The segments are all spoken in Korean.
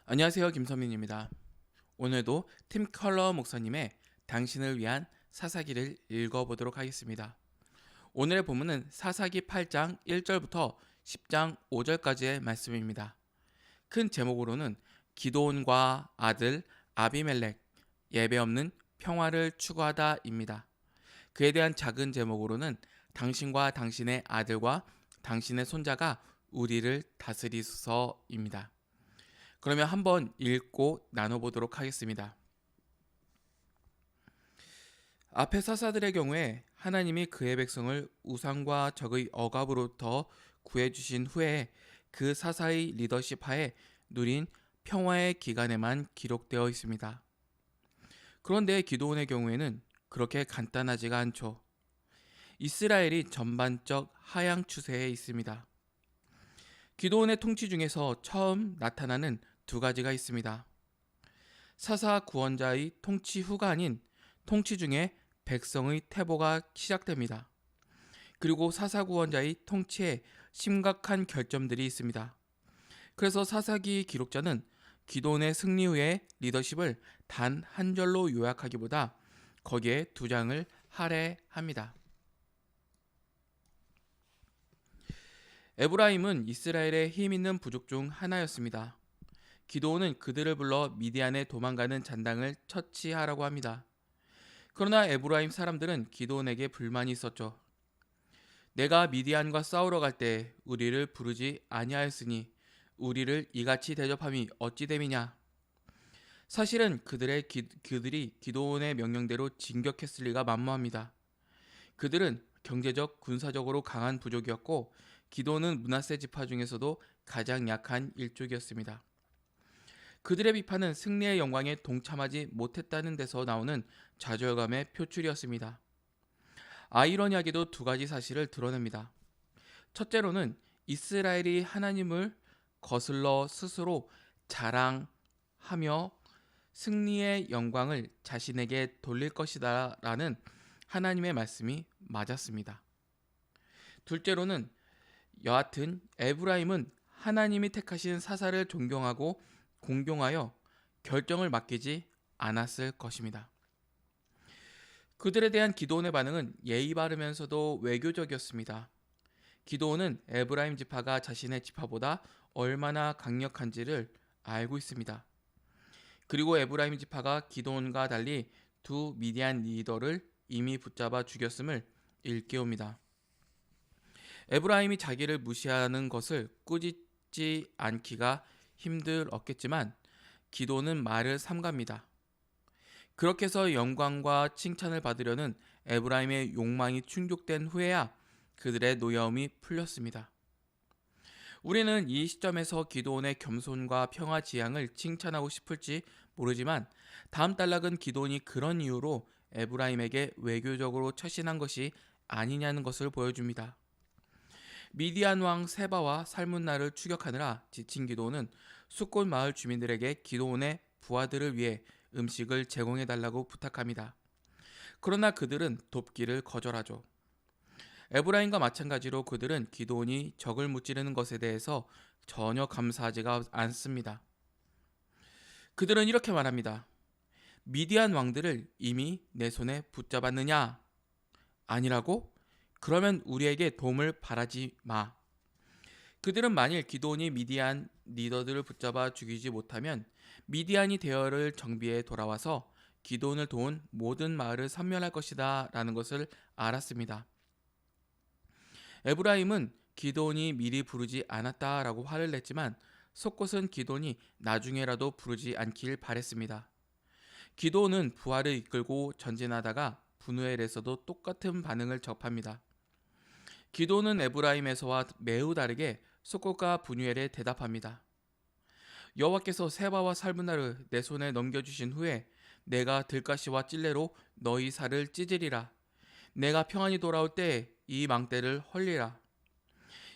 안녕하세요, 김선민입니다. 오늘도 팀 컬러 목사님의 당신을 위한 사사기를 읽어보도록 하겠습니다. 오늘의 본문은 사사기 8장 1절부터 10장 5절까지의 말씀입니다. 큰 제목으로는 기드온과 아들 아비멜렉, 예배 없는 평화를 추구하다입니다. 그에 대한 작은 제목으로는 당신과 당신의 아들과 당신의 손자가 우리를 다스리소서입니다. 그러면 한번 읽고 나눠보도록 하겠습니다. 앞의 사사들의 경우에 하나님이 그의 백성을 우상과 적의 억압으로부터 구해주신 후에 그 사사의 리더십 하에 누린 평화의 기간에만 기록되어 있습니다. 그런데 기드온의 경우에는 그렇게 간단하지가 않죠. 이스라엘이 전반적 하향 추세에 있습니다. 기드온의 통치 중에서 처음 나타나는 두 가지가 있습니다. 사사 구원자의 통치 후가 아닌 통치 중에 백성의 퇴보가 시작됩니다. 그리고 사사 구원자의 통치에 심각한 결점들이 있습니다. 그래서 사사기 기록자는 기드온의 승리 후의 리더십을 단 한 절로 요약하기보다 거기에 두 장을 할애합니다. 에브라임은 이스라엘의 힘 있는 부족 중 하나였습니다. 기드온은 그들을 불러 미디안에 도망가는 잔당을 처치하라고 합니다. 그러나 에브라임 사람들은 기드온에게 불만이 있었죠. 내가 미디안과 싸우러 갈 때 우리를 부르지 아니하였으니 우리를 이같이 대접함이 어찌 됨이냐. 사실은 그들이 기드온의 명령대로 진격했을 리가 만무합니다. 그들은 경제적, 군사적으로 강한 부족이었고 기드온은 므낫세 지파 중에서도 가장 약한 일족이었습니다. 그들의 비판은 승리의 영광에 동참하지 못했다는 데서 나오는 좌절감의 표출이었습니다. 아이러니하게도 두 가지 사실을 드러냅니다. 첫째로는 이스라엘이 하나님을 거슬러 스스로 자랑하며 승리의 영광을 자신에게 돌릴 것이다 라는 하나님의 말씀이 맞았습니다. 둘째로는 여하튼 에브라임은 하나님이 택하신 사사를 존경하고 공경하여 결정을 맡기지 않았을 것입니다. 그들에 대한 기드온의 반응은 예의 바르면서도 외교적이었습니다. 기드온은 에브라임 지파가 자신의 지파보다 얼마나 강력한지를 알고 있습니다. 그리고 에브라임 지파가 기드온과 달리 두 미디안 리더를 이미 붙잡아 죽였음을 일깨웁니다. 에브라임이 자기를 무시하는 것을 꾸짖지 않기가 힘들었겠지만 기도는 말을 삼갑니다. 그렇게 해서 영광과 칭찬을 받으려는 에브라임의 욕망이 충족된 후에야 그들의 노여움이 풀렸습니다. 우리는 이 시점에서 기드온의 겸손과 평화 지향을 칭찬하고 싶을지 모르지만 다음 단락은 기드온이 그런 이유로 에브라임에게 외교적으로 처신한 것이 아니냐는 것을 보여줍니다. 미디안 왕 세바와 살문나를 추격하느라 지친 기드온은 숫곳 마을 주민들에게 기드온의 부하들을 위해 음식을 제공해 달라고 부탁합니다. 그러나 그들은 돕기를 거절하죠. 에브라임과 마찬가지로 그들은 기드온이 적을 무찌르는 것에 대해서 전혀 감사하지가 않습니다. 그들은 이렇게 말합니다. 미디안 왕들을 이미 내 손에 붙잡았느냐? 아니라고? 그러면 우리에게 도움을 바라지 마. 그들은 만일 기드온이 미디안 리더들을 붙잡아 죽이지 못하면 미디안이 대열을 정비해 돌아와서 기드온을 도운 모든 마을을 섬멸할 것이다 라는 것을 알았습니다. 에브라임은 기드온이 미리 부르지 않았다라고 화를 냈지만 속곳은 기드온이 나중에라도 부르지 않길 바랬습니다. 기드온은 부하를 이끌고 전진하다가 분우엘에서도 똑같은 반응을 접합니다. 기드온은 에브라임에서와 매우 다르게 속곳과 분우엘에 대답합니다. 여호와께서 세바와 살문나를 내 손에 넘겨주신 후에 내가 들가시와 찔레로 너희 살을 찢으리라. 내가 평안히 돌아올 때에 이 망대를 헐리라.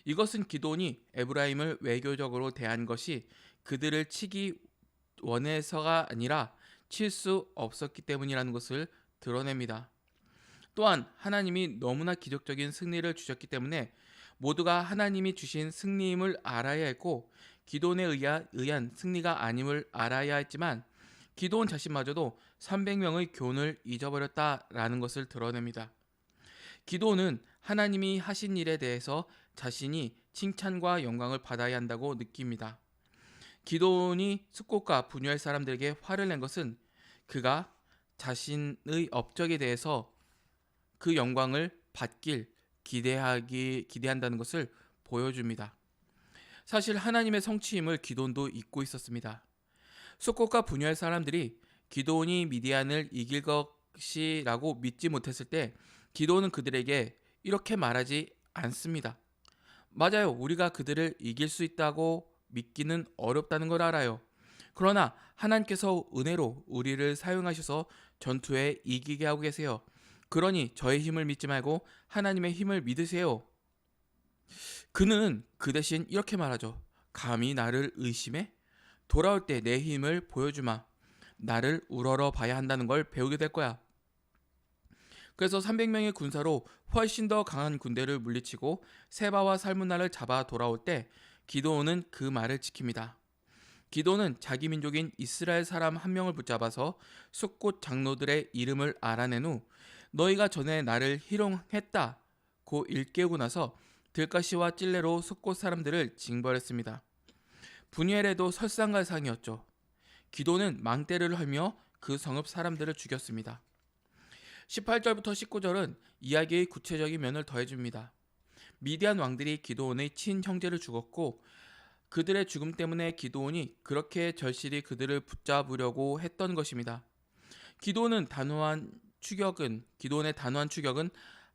이것은 기드온이 에브라임을 외교적으로 대한 것이 그들을 치기 원해서가 아니라 칠 수 없었기 때문이라는 것을 드러냅니다. 또한 하나님이 너무나 기적적인 승리를 주셨기 때문에 모두가 하나님이 주신 승리임을 알아야 했고 기도원에 의한 승리가 아님을 알아야 했지만 기도원 자신마저도 300명의 교훈을 잊어버렸다라는 것을 드러냅니다. 기도원은 하나님이 하신 일에 대해서 자신이 칭찬과 영광을 받아야 한다고 느낍니다. 기도원이 숫곳과 분유할 사람들에게 화를 낸 것은 그가 자신의 업적에 대해서 그 영광을 받길 기대한다는 것을 보여줍니다. 사실 하나님의 성취임을 기도원도 잊고 있었습니다. 숫곳과 분유할 사람들이 기도원이 미디안을 이길 것이라고 믿지 못했을 때 기도원은 그들에게 이렇게 말하지 않습니다. 맞아요. 우리가 그들을 이길 수 있다고 믿기는 어렵다는 걸 알아요. 그러나 하나님께서 은혜로 우리를 사용하셔서 전투에 이기게 하고 계세요. 그러니 저의 힘을 믿지 말고 하나님의 힘을 믿으세요. 그는 그 대신 이렇게 말하죠. 감히 나를 의심해? 돌아올 때 내 힘을 보여주마. 나를 우러러 봐야 한다는 걸 배우게 될 거야. 그래서 300명의 군사로 훨씬 더 강한 군대를 물리치고 세바와 살문나를 잡아 돌아올 때 기도원은 그 말을 지킵니다. 기도는 자기 민족인 이스라엘 사람 한 명을 붙잡아서 숫곳 장로들의 이름을 알아낸 후 너희가 전에 나를 희롱했다고 일깨우고 나서 들가시와 찔레로 숫곳 사람들을 징벌했습니다. 분이엘에도 설상가상이었죠. 기도는 망대를 헐며 그 성읍 사람들을 죽였습니다. 18절부터 19절은 이야기의 구체적인 면을 더해줍니다. 미디안 왕들이 기도온의 친형제를 죽었고 그들의 죽음 때문에 기도온이 그렇게 절실히 그들을 붙잡으려고 했던 것입니다. 기도온의 단호한 추격은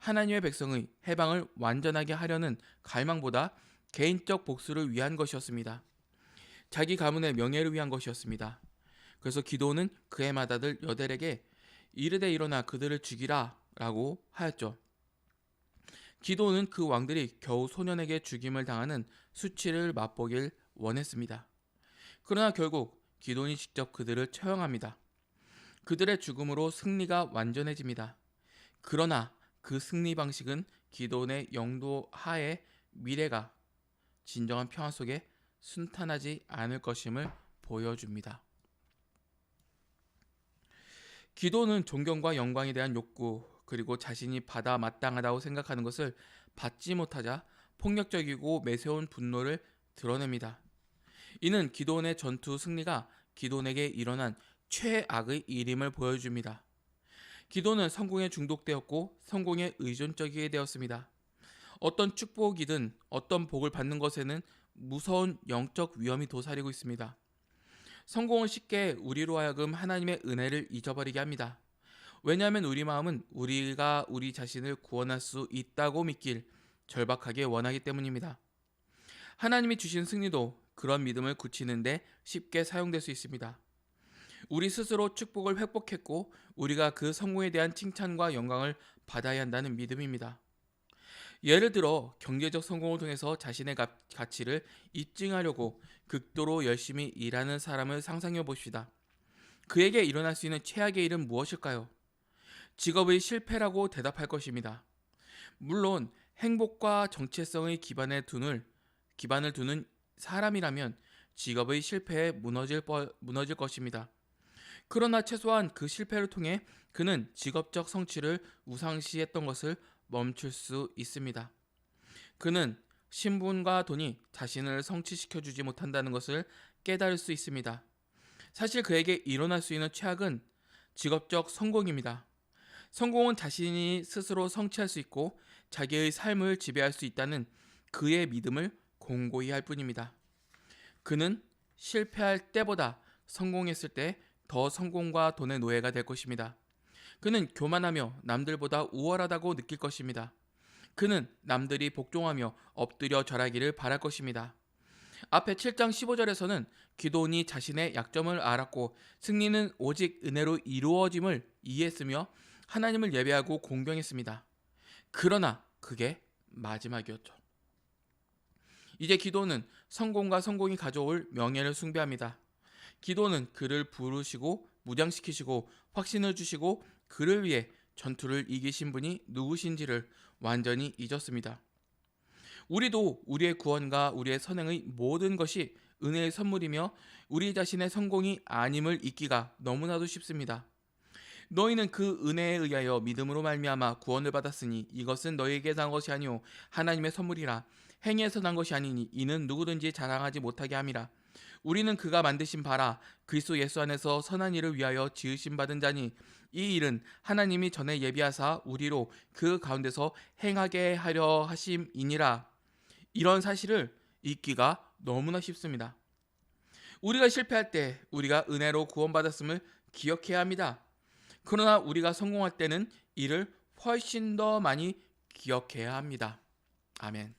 하나님의 백성의 해방을 완전하게 하려는 갈망보다 개인적 복수를 위한 것이었습니다. 자기 가문의 명예를 위한 것이었습니다. 그래서 기도온은 그의 맏아들 여델에게 이르되 일어나 그들을 죽이라 라고 하였죠. 기도는 그 왕들이 겨우 소년에게 죽임을 당하는 수치를 맛보길 원했습니다. 그러나 결국 기돈이 직접 그들을 처형합니다. 그들의 죽음으로 승리가 완전해집니다. 그러나 그 승리 방식은 기돈의 영도 하에 미래가 진정한 평화 속에 순탄하지 않을 것임을 보여줍니다. 기도는 존경과 영광에 대한 욕구 그리고 자신이 받아 마땅하다고 생각하는 것을 받지 못하자 폭력적이고 매서운 분노를 드러냅니다. 이는 기도원의 전투 승리가 기도원에게 일어난 최악의 일임을 보여줍니다. 기도는 성공에 중독되었고 성공에 의존적이게 되었습니다. 어떤 축복이든 어떤 복을 받는 것에는 무서운 영적 위험이 도사리고 있습니다. 성공을 쉽게 우리로 하여금 하나님의 은혜를 잊어버리게 합니다. 왜냐하면 우리 마음은 우리가 우리 자신을 구원할 수 있다고 믿길 절박하게 원하기 때문입니다. 하나님이 주신 승리도 그런 믿음을 굳히는데 쉽게 사용될 수 있습니다. 우리 스스로 축복을 회복했고 우리가 그 성공에 대한 칭찬과 영광을 받아야 한다는 믿음입니다. 예를 들어 경제적 성공을 통해서 자신의 가치를 입증하려고 극도로 열심히 일하는 사람을 상상해 봅시다. 그에게 일어날 수 있는 최악의 일은 무엇일까요? 직업의 실패라고 대답할 것입니다. 물론 행복과 정체성의 기반을 두는 사람이라면 직업의 실패에 무너질 것입니다. 그러나 최소한 그 실패를 통해 그는 직업적 성취를 우상시했던 것을 멈출 수 있습니다. 그는 신분과 돈이 자신을 성취시켜주지 못한다는 것을 깨달을 수 있습니다. 사실 그에게 일어날 수 있는 최악은 직업적 성공입니다. 성공은 자신이 스스로 성취할 수 있고 자기의 삶을 지배할 수 있다는 그의 믿음을 공고히 할 뿐입니다. 그는 실패할 때보다 성공했을 때 더 성공과 돈의 노예가 될 것입니다. 그는 교만하며 남들보다 우월하다고 느낄 것입니다. 그는 남들이 복종하며 엎드려 절하기를 바랄 것입니다. 앞에 7장 15절에서는 기도온이 자신의 약점을 알았고 승리는 오직 은혜로 이루어짐을 이해했으며 하나님을 예배하고 공경했습니다. 그러나 그게 마지막이었죠. 이제 기도는 성공과 성공이 가져올 명예를 숭배합니다. 기도는 그를 부르시고 무장시키시고 확신을 주시고 그를 위해 전투를 이기신 분이 누구신지를 완전히 잊었습니다. 우리도 우리의 구원과 우리의 선행의 모든 것이 은혜의 선물이며 우리 자신의 성공이 아님을 잊기가 너무나도 쉽습니다. 너희는 그 은혜에 의하여 믿음으로 말미암아 구원을 받았으니 이것은 너희에게 난 것이 아니요 하나님의 선물이라. 행위에서 난 것이 아니니 이는 누구든지 자랑하지 못하게 함이라. 우리는 그가 만드신 바라 그리스도 예수 안에서 선한 일을 위하여 지으심 받은 자니 이 일은 하나님이 전에 예비하사 우리로 그 가운데서 행하게 하려 하심이니라. 이런 사실을 잊기가 너무나 쉽습니다. 우리가 실패할 때 우리가 은혜로 구원받았음을 기억해야 합니다. 그러나 우리가 성공할 때는 이를 훨씬 더 많이 기억해야 합니다. 아멘.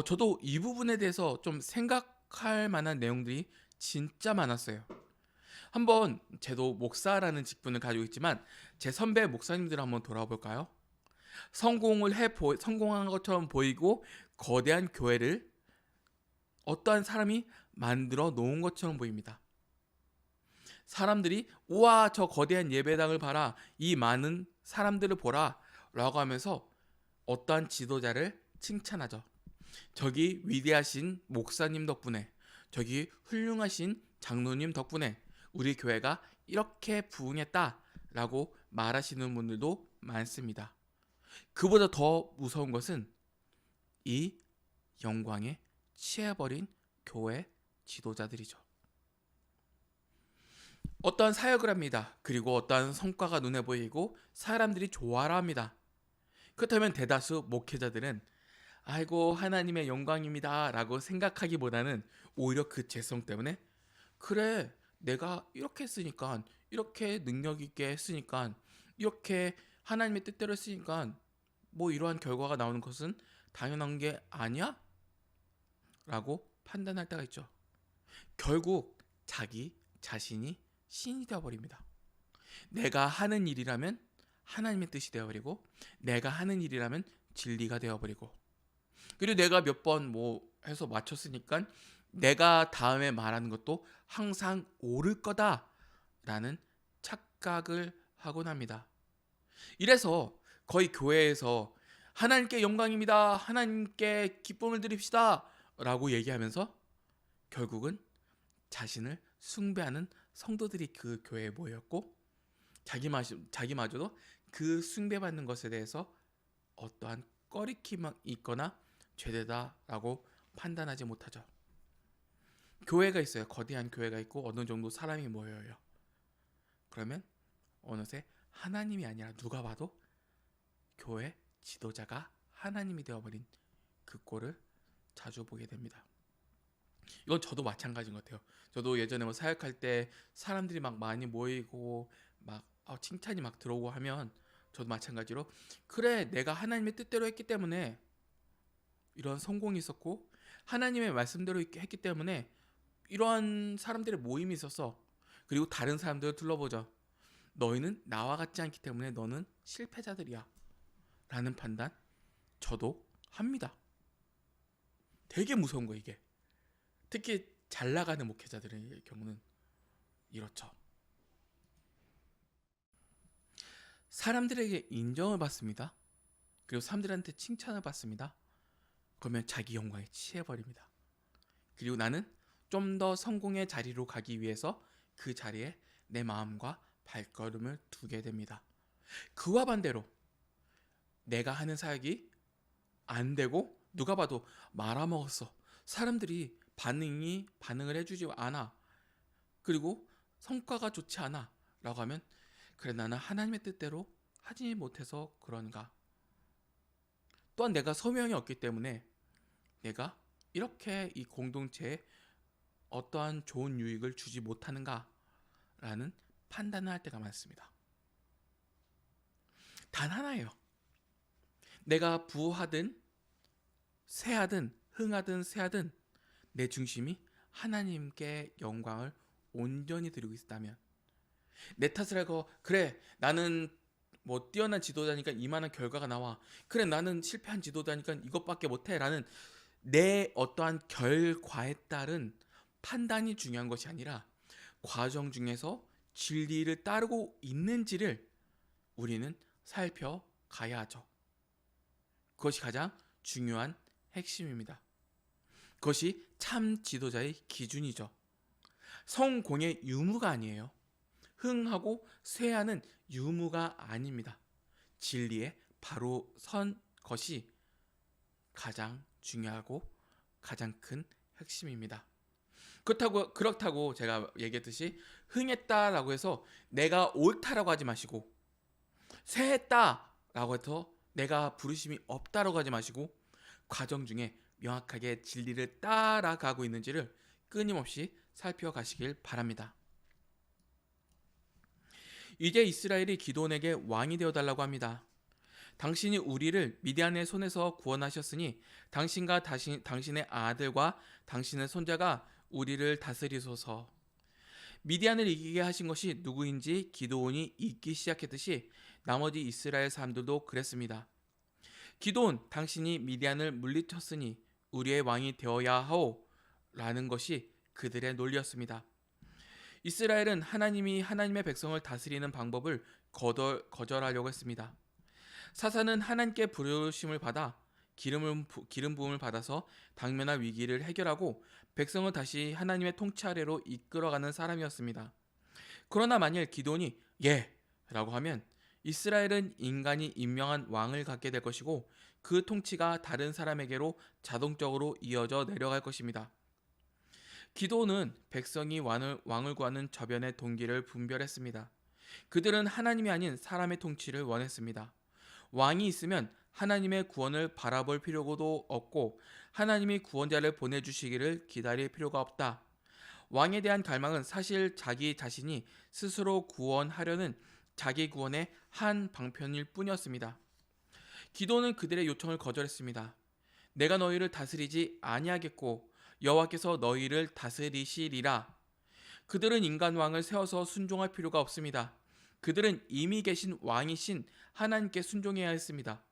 저도 이 부분에 대해서 좀 생각할 만한 내용들이 진짜 많았어요. 한번 저도 목사라는 직분을 가지고 있지만 제 선배 목사님들을 한번 돌아볼까요? 성공한 것처럼 보이고 거대한 교회를 어떠한 사람이 만들어 놓은 것처럼 보입니다. 사람들이 우와 저 거대한 예배당을 봐라, 이 많은 사람들을 보라 라고 하면서 어떠한 지도자를 칭찬하죠. 저기 위대하신 목사님 덕분에, 저기 훌륭하신 장로님 덕분에 우리 교회가 이렇게 부흥했다 라고 말하시는 분들도 많습니다. 그보다 더 무서운 것은 이 영광에 취해버린 교회 지도자들이죠. 어떠한 사역을 합니다. 그리고 어떠한 성과가 눈에 보이고 사람들이 좋아라 합니다. 그렇다면 대다수 목회자들은 아이고 하나님의 영광입니다 라고 생각하기보다는 오히려 그 죄성 때문에 그래 내가 이렇게 했으니까, 이렇게 능력 있게 했으니까, 이렇게 하나님의 뜻대로 했으니까 뭐 이러한 결과가 나오는 것은 당연한 게 아니야? 라고 판단할 때가 있죠. 결국 자기 자신이 신이 되어버립니다. 내가 하는 일이라면 하나님의 뜻이 되어버리고, 내가 하는 일이라면 진리가 되어버리고, 그리고 내가 몇 번 뭐 해서 맞췄으니까 내가 다음에 말하는 것도 항상 옳을 거다라는 착각을 하곤 합니다. 이래서 거의 교회에서 하나님께 영광입니다, 하나님께 기쁨을 드립시다 라고 얘기하면서 결국은 자신을 숭배하는 성도들이 그 교회에 모였고, 자기마저도 그 숭배받는 것에 대해서 어떠한 꺼리낌이 있거나 죄되다라고 판단하지 못하죠. 교회가 있어요. 거대한 교회가 있고 어느 정도 사람이 모여요. 그러면 어느새 하나님이 아니라 누가 봐도 교회 지도자가 하나님이 되어버린 그 꼴을 자주 보게 됩니다. 이건 저도 마찬가지인 것 같아요. 저도 예전에 뭐 사역할 때 사람들이 막 많이 모이고 막 칭찬이 막 들어오고 하면 저도 마찬가지로 그래 내가 하나님의 뜻대로 했기 때문에 이런 성공이 있었고, 하나님의 말씀대로 했기 때문에 이러한 사람들의 모임이 있었어. 그리고 다른 사람들을 둘러보죠. 너희는 나와 같지 않기 때문에 너는 실패자들이야 라는 판단 저도 합니다. 되게 무서운 거 이게. 특히 잘 나가는 목회자들의 경우는 이렇죠. 사람들에게 인정을 받습니다. 그리고 사람들한테 칭찬을 받습니다. 그러면 자기 영광에 취해버립니다. 그리고 나는 좀 더 성공의 자리로 가기 위해서 그 자리에 내 마음과 발걸음을 두게 됩니다. 그와 반대로 내가 하는 사역이 안 되고 누가 봐도 말아먹었어, 사람들이 반응을 해주지 않아, 그리고 성과가 좋지 않아 라고 하면 그래 나는 하나님의 뜻대로 하지 못해서 그런가, 또한 내가 소명이 없기 때문에 내가 이렇게 이 공동체에 어떠한 좋은 유익을 주지 못하는가 라는 판단을 할 때가 많습니다. 단 하나예요. 내가 부하든 쇠하든 흥하든 쇠하든 내 중심이 하나님께 영광을 온전히 드리고 있다면, 내 탓을 하고 그래 나는 뭐 뛰어난 지도자니까 이만한 결과가 나와, 그래 나는 실패한 지도자니까 이것밖에 못해 라는 내 어떠한 결과에 따른 판단이 중요한 것이 아니라 과정 중에서 진리를 따르고 있는지를 우리는 살펴가야 하죠. 그것이 가장 중요한 핵심입니다. 그것이 참 지도자의 기준이죠. 성공의 유무가 아니에요. 흥하고 쇠하는 유무가 아닙니다. 진리에 바로 선 것이 가장 중요하고 가장 큰 핵심입니다. 그렇다고 제가 얘기했듯이 흥했다라고 해서 내가 옳다라고 하지 마시고, 쇠했다라고 해서 내가 부르심이 없다라고 하지 마시고, 과정 중에 명확하게 진리를 따라가고 있는지를 끊임없이 살펴가시길 바랍니다. 이제 이스라엘이 기드온에게 왕이 되어달라고 합니다. 당신이 우리를 미디안의 손에서 구원하셨으니 당신과 당신의 아들과 당신의 손자가 우리를 다스리소서. 미디안을 이기게 하신 것이 누구인지 기드온이 잊기 시작했듯이 나머지 이스라엘 사람들도 그랬습니다. 기드온, 당신이 미디안을 물리쳤으니 우리의 왕이 되어야 하오 라는 것이 그들의 논리였습니다. 이스라엘은 하나님의 백성을 다스리는 방법을 거절하려고 했습니다. 사사는 하나님께 부르심을 받아 기름 부음을 받아서 당면한 위기를 해결하고 백성을 다시 하나님의 통치 아래로 이끌어가는 사람이었습니다. 그러나 만일 기드온이 예 라고 하면 이스라엘은 인간이 임명한 왕을 갖게 될 것이고 그 통치가 다른 사람에게로 자동적으로 이어져 내려갈 것입니다. 기드온은 백성이 왕을 구하는 저변의 동기를 분별했습니다. 그들은 하나님이 아닌 사람의 통치를 원했습니다. 왕이 있으면 하나님의 구원을 바라볼 필요도 없고 하나님이 구원자를 보내주시기를 기다릴 필요가 없다. 왕에 대한 갈망은 사실 자기 자신이 스스로 구원하려는 자기 구원의 한 방편일 뿐이었습니다. 기드온은 그들의 요청을 거절했습니다. 내가 너희를 다스리지 아니하겠고 여호와께서 너희를 다스리시리라. 그들은 인간 왕을 세워서 순종할 필요가 없습니다. 그들은 이미 계신 왕이신 하나님께 순종해야 했습니다.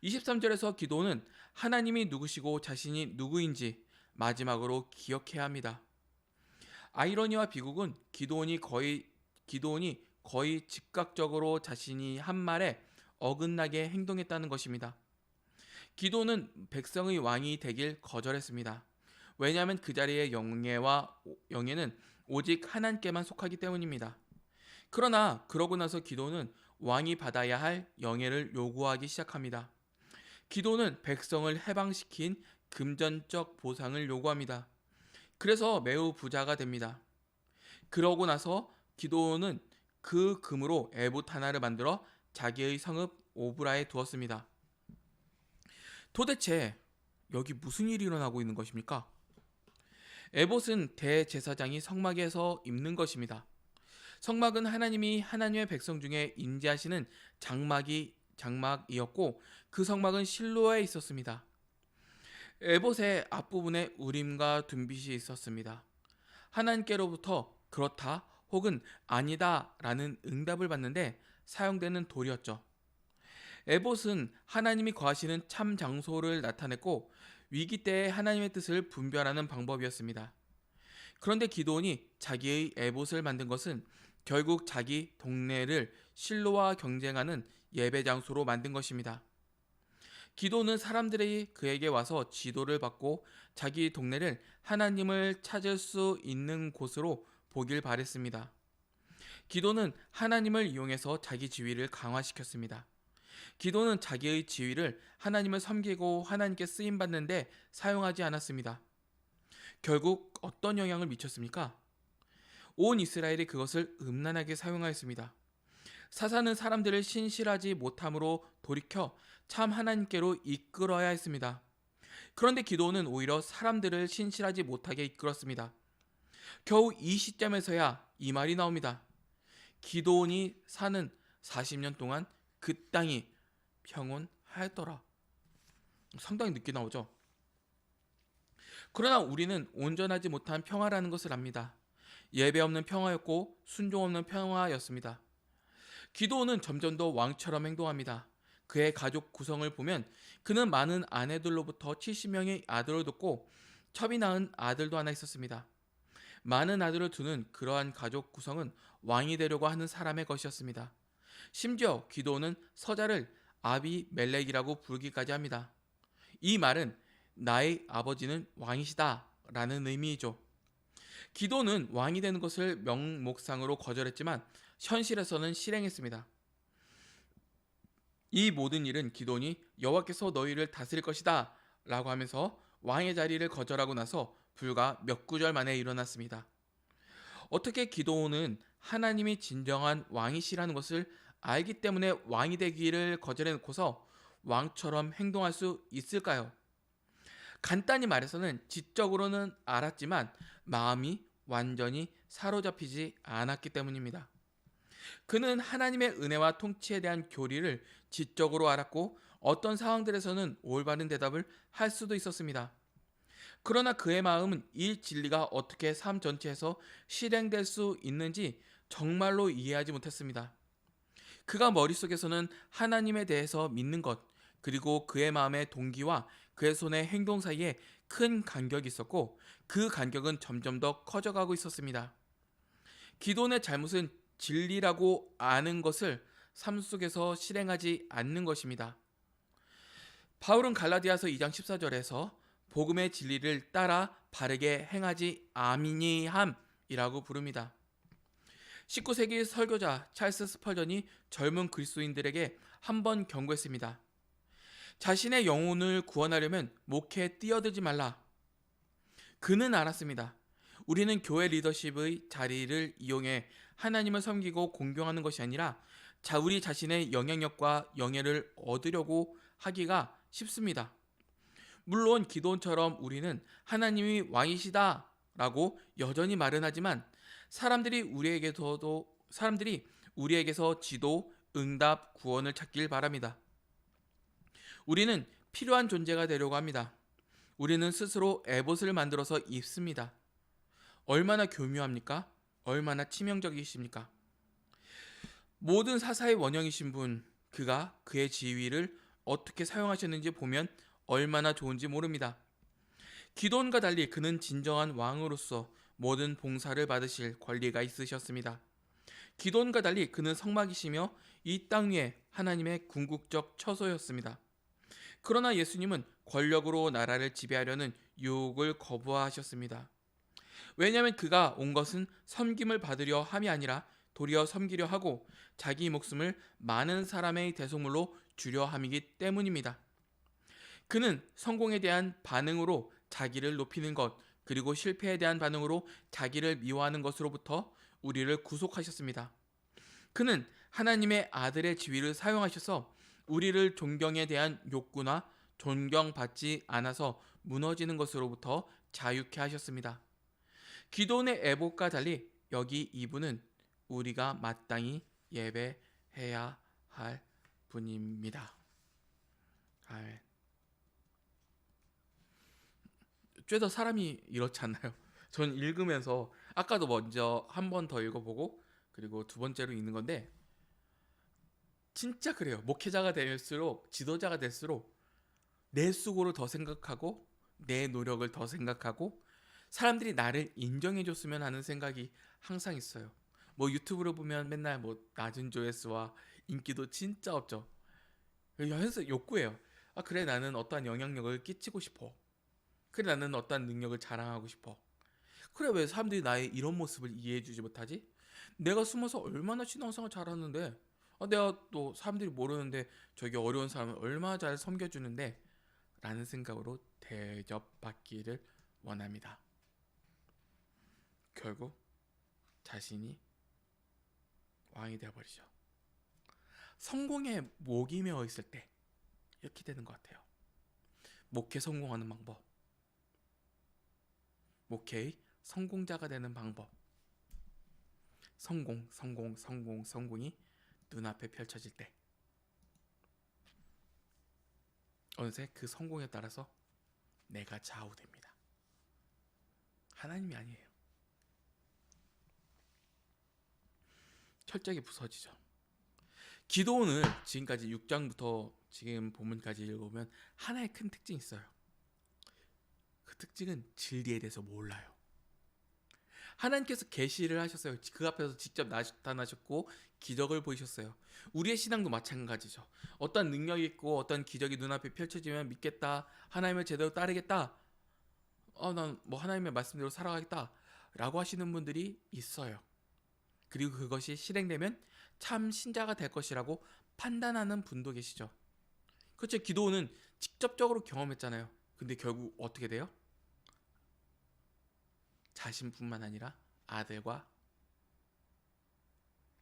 23절에서 기드온은 하나님이 누구시고 자신이 누구인지 마지막으로 기억해야 합니다. 아이러니와 비극은 기드온이 거의 즉각적으로 자신이 한 말에 어긋나게 행동했다는 것입니다. 기드온은 백성의 왕이 되길 거절했습니다. 왜냐하면 그 자리의 영예는 오직 하나님께만 속하기 때문입니다. 그러나 그러고 나서 기드온은 왕이 받아야 할 영예를 요구하기 시작합니다. 기드온은 백성을 해방시킨 금전적 보상을 요구합니다. 그래서 매우 부자가 됩니다. 그러고 나서 기드온은 그 금으로 에봇 하나를 만들어 자기의 성읍 오브라에 두었습니다. 도대체 여기 무슨 일이 일어나고 있는 것입니까? 에봇은 대제사장이 성막에서 입는 것입니다. 성막은 하나님의 백성 중에 인지하시는 장막이었고 그 성막은 실로에 있었습니다. 에봇의 앞부분에 우림과 둠빗이 있었습니다. 하나님께로부터 그렇다 혹은 아니다 라는 응답을 받는데 사용되는 돌이었죠. 에봇은 하나님이 거하시는 참 장소를 나타냈고 위기 때에 하나님의 뜻을 분별하는 방법이었습니다. 그런데 기드온이 자기의 에봇을 만든 것은 결국 자기 동네를 실로와 경쟁하는 예배 장소로 만든 것입니다. 기드온은 사람들이 그에게 와서 지도를 받고 자기 동네를 하나님을 찾을 수 있는 곳으로 보길 바랬습니다. 기드온은 하나님을 이용해서 자기 지위를 강화시켰습니다. 기드온은 자기의 지위를 하나님을 섬기고 하나님께 쓰임받는데 사용하지 않았습니다. 결국 어떤 영향을 미쳤습니까? 온 이스라엘이 그것을 음란하게 사용하였습니다. 사사는 사람들을 신실하지 못함으로 돌이켜 참 하나님께로 이끌어야 했습니다. 그런데 기드온은 오히려 사람들을 신실하지 못하게 이끌었습니다. 겨우 이 시점에서야 이 말이 나옵니다. 기드온이 사는 40년 동안 그 땅이 평온하였더라. 상당히 늦게 나오죠. 그러나 우리는 온전하지 못한 평화라는 것을 압니다. 예배 없는 평화였고 순종 없는 평화였습니다. 기드온은 점점 더 왕처럼 행동합니다. 그의 가족 구성을 보면 그는 많은 아내들로부터 70명의 아들을 뒀고 첩이 낳은 아들도 하나 있었습니다. 많은 아들을 두는 그러한 가족 구성은 왕이 되려고 하는 사람의 것이었습니다. 심지어 기드온은 서자를 아비멜렉이라고 부르기까지 합니다. 이 말은 나의 아버지는 왕이시다 라는 의미이죠. 기도는 왕이 되는 것을 명목상으로 거절했지만 현실에서는 실행했습니다. 이 모든 일은 기도니 여호와께서 너희를 다스릴 것이다 라고 하면서 왕의 자리를 거절하고 나서 불과 몇 구절 만에 일어났습니다. 어떻게 기도는 하나님이 진정한 왕이시라는 것을 알기 때문에 왕이 되기를 거절해놓고서 왕처럼 행동할 수 있을까요? 간단히 말해서는 지적으로는 알았지만 마음이 완전히 사로잡히지 않았기 때문입니다. 그는 하나님의 은혜와 통치에 대한 교리를 지적으로 알았고 어떤 상황들에서는 올바른 대답을 할 수도 있었습니다. 그러나 그의 마음은 이 진리가 어떻게 삶 전체에서 실행될 수 있는지 정말로 이해하지 못했습니다. 그가 머릿속에서는 하나님에 대해서 믿는 것, 그리고 그의 마음의 동기와 그의 손의 행동 사이에 큰 간격이 있었고 그 간격은 점점 더 커져가고 있었습니다. 기도의 잘못은 진리라고 아는 것을 삶 속에서 실행하지 않는 것입니다. 바울은 갈라디아서 2장 14절에서 복음의 진리를 따라 바르게 행하지 아니함이라고 부릅니다. 19세기 설교자 찰스 스펄전이 젊은 그리스도인들에게 한 번 경고했습니다. 자신의 영혼을 구원하려면 목회에 뛰어들지 말라. 그는 알았습니다. 우리는 교회 리더십의 자리를 이용해 하나님을 섬기고 공경하는 것이 아니라 우리 자신의 영향력과 영예를 얻으려고 하기가 쉽습니다. 물론 기도원처럼 우리는 하나님이 왕이시다 라고 여전히 말은 하지만 사람들이 우리에게서 지도, 응답, 구원을 찾길 바랍니다. 우리는 필요한 존재가 되려고 합니다. 우리는 스스로 에봇을 만들어서 입습니다. 얼마나 교묘합니까? 얼마나 치명적이십니까? 모든 사사의 원형이신 분, 그가 그의 지위를 어떻게 사용하셨는지 보면 얼마나 좋은지 모릅니다. 기도원과 달리 그는 진정한 왕으로서 모든 봉사를 받으실 권리가 있으셨습니다. 기도원과 달리 그는 성막이시며 이 땅 위에 하나님의 궁극적 처소였습니다. 그러나 예수님은 권력으로 나라를 지배하려는 유혹을 거부하셨습니다. 왜냐하면 그가 온 것은 섬김을 받으려 함이 아니라 도리어 섬기려 하고 자기 목숨을 많은 사람의 대속물로 주려 함이기 때문입니다. 그는 성공에 대한 반응으로 자기를 높이는 것, 그리고 실패에 대한 반응으로 자기를 미워하는 것으로부터 우리를 구속하셨습니다. 그는 하나님의 아들의 지위를 사용하셔서 우리를 존경에 대한 욕구나 존경받지 않아서 무너지는 것으로부터 자유케 하셨습니다. 기도원의 에봇과 달리 여기 이분은 우리가 마땅히 예배해야 할 분입니다. 아멘. 죄다 사람이 이렇지 않나요? 전 읽으면서 아까도 먼저 한 번 더 읽어보고 그리고 두 번째로 읽는 건데 진짜 그래요. 목회자가 될수록, 지도자가 될수록 내 수고를 더 생각하고 내 노력을 더 생각하고 사람들이 나를 인정해줬으면 하는 생각이 항상 있어요. 뭐 유튜브로 보면 맨날 뭐 낮은 조회수와 인기도 진짜 없죠. 현실 욕구예요. 아 그래 나는 어떠한 영향력을 끼치고 싶어. 그래 나는 어떠한 능력을 자랑하고 싶어. 그래 왜 사람들이 나의 이런 모습을 이해해주지 못하지? 내가 숨어서 얼마나 신앙생활 잘하는데 내가 또 사람들이 모르는데 저기 어려운 사람을 얼마나 잘 섬겨주는데 라는 생각으로 대접받기를 원합니다. 결국 자신이 왕이 되어버리죠. 성공에 목이 메어 있을 때 이렇게 되는 것 같아요. 목회 성공하는 방법, 목회의 성공자가 되는 방법, 성공이 눈앞에 펼쳐질 때 어느새 그 성공에 따라서 내가 좌우됩니다. 하나님이 아니에요. 철저하게 부서지죠. 기도원을 지금까지 6장부터 지금 본문까지 읽어보면 하나의 큰 특징이 있어요. 그 특징은 진리에 대해서 몰라요. 하나님께서 계시를 하셨어요. 그 앞에서 직접 나타나셨고 기적을 보이셨어요. 우리의 신앙도 마찬가지죠. 어떤 능력이 있고 어떤 기적이 눈앞에 펼쳐지면 믿겠다. 하나님을 제대로 따르겠다. 난 뭐 하나님의 말씀대로 살아가겠다. 라고 하시는 분들이 있어요. 그리고 그것이 실행되면 참 신자가 될 것이라고 판단하는 분도 계시죠. 그렇죠. 기도는 직접적으로 경험했잖아요. 근데 결국 어떻게 돼요? 자신뿐만 아니라 아들과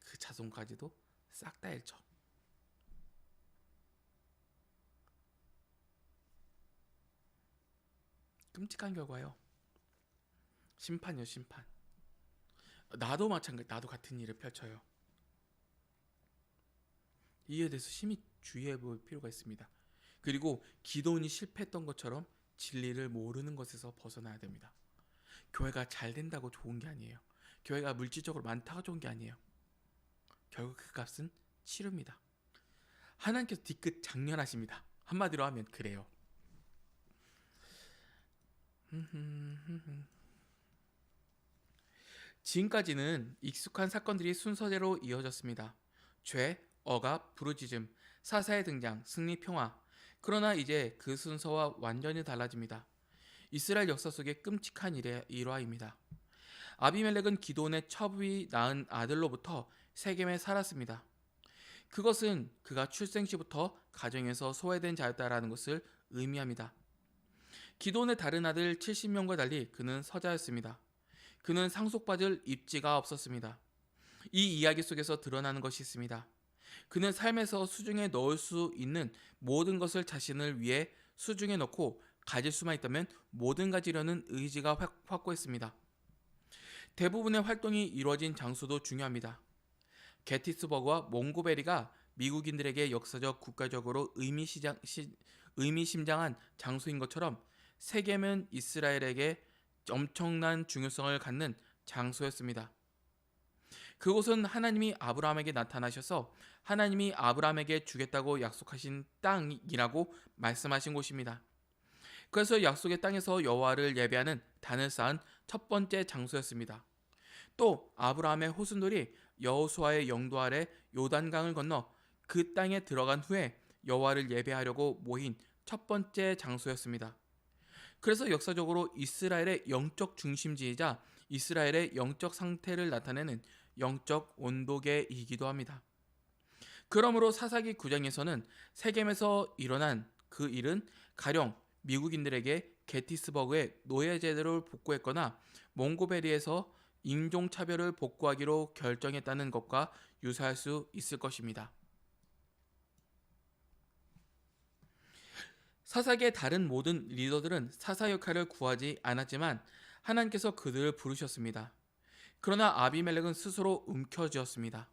그 자손까지도 싹 다 잃죠. 끔찍한 결과예요. 심판이요, 심판. 나도 마찬가지, 나도 같은 일을 펼쳐요. 이에 대해서 심히 주의해 볼 필요가 있습니다. 그리고 기도원이 실패했던 것처럼 진리를 모르는 것에서 벗어나야 됩니다. 교회가 잘 된다고 좋은 게 아니에요. 교회가 물질적으로 많다고 좋은 게 아니에요. 결국 그 값은 치릅니다. 하나님께서 뒤끝 장렬하십니다. 한마디로 하면 그래요. 지금까지는 익숙한 사건들이 순서대로 이어졌습니다. 죄, 억압, 부르짖음, 사사의 등장, 승리, 평화. 그러나 이제 그 순서와 완전히 달라집니다. 이스라엘 역사 속의 끔찍한 일화입니다. 아비멜렉은 기드온의 첩이 낳은 아들로부터 세겜에 살았습니다. 그것은 그가 출생 시부터 가정에서 소외된 자였다라는 것을 의미합니다. 기드온의 다른 아들 70명과 달리 그는 서자였습니다. 그는 상속받을 입지가 없었습니다. 이 이야기 속에서 드러나는 것이 있습니다. 그는 삶에서 수중에 넣을 수 있는 모든 것을 자신을 위해 수중에 넣고 가질 수만 있다면 뭐든 가지려는 의지가 확고했습니다. 대부분의 활동이 이루어진 장소도 중요합니다. 게티스버그와 몽고베리가 미국인들에게 역사적 국가적으로 의미심장한 장소인 것처럼 세겜은 이스라엘에게 엄청난 중요성을 갖는 장소였습니다. 그곳은 하나님이 아브라함에게 나타나셔서 하나님이 아브라함에게 주겠다고 약속하신 땅이라고 말씀하신 곳입니다. 그래서 약속의 땅에서 여호와를 예배하는 단을 쌓은 첫 번째 장소였습니다. 또 아브라함의 후손들이 여호수아의 영도 아래 요단강을 건너 그 땅에 들어간 후에 여호와를 예배하려고 모인 첫 번째 장소였습니다. 그래서 역사적으로 이스라엘의 영적 중심지이자 이스라엘의 영적 상태를 나타내는 영적 온도계이기도 합니다. 그러므로 사사기 9장에서는 세겜에서 일어난 그 일은 가령 미국인들에게 게티스버그의 노예제도를 복구했거나 몽고베리에서 인종차별을 복구하기로 결정했다는 것과 유사할 수 있을 것입니다. 사사기의 다른 모든 리더들은 사사 역할을 구하지 않았지만 하나님께서 그들을 부르셨습니다. 그러나 아비멜렉은 스스로 움켜쥐었습니다.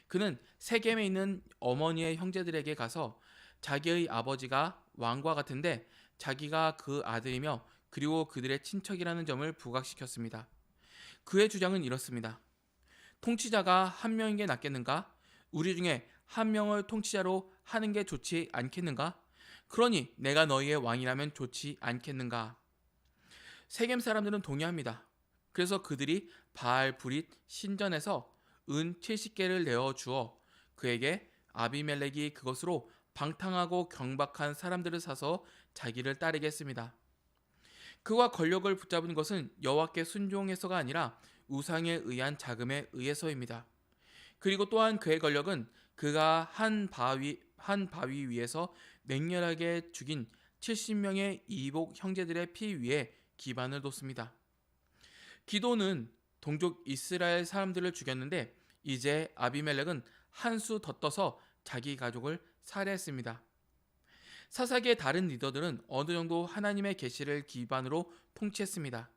그는 세겜에 있는 어머니의 형제들에게 가서 자기의 아버지가 왕과 같은데 자기가 그 아들이며 그리고 그들의 친척이라는 점을 부각시켰습니다. 그의 주장은 이렇습니다. 통치자가 한 명인 게 낫겠는가? 우리 중에 한 명을 통치자로 하는 게 좋지 않겠는가? 그러니 내가 너희의 왕이라면 좋지 않겠는가? 세겜 사람들은 동의합니다. 그래서 그들이 바알 브릿 신전에서 은 70개를 내어 주어 그에게 아비멜렉이 그것으로 방탕하고 경박한 사람들을 사서 자기를 따르게 했습니다. 그와 권력을 붙잡은 것은 여호와께 순종해서가 아니라 우상에 의한 자금에 의해서입니다. 그리고 또한 그의 권력은 그가 한 바위 위에서 맹렬하게 죽인 70명의 이복 형제들의 피 위에 기반을 뒀습니다. 기도는 동족 이스라엘 사람들을 죽였는데 이제 아비멜렉은 한 수 더 떠서 자기 가족을 살해했습니다. 사사기의 다른 리더들은 어느 정도 하나님의 계시를 기반으로 통치했습니다.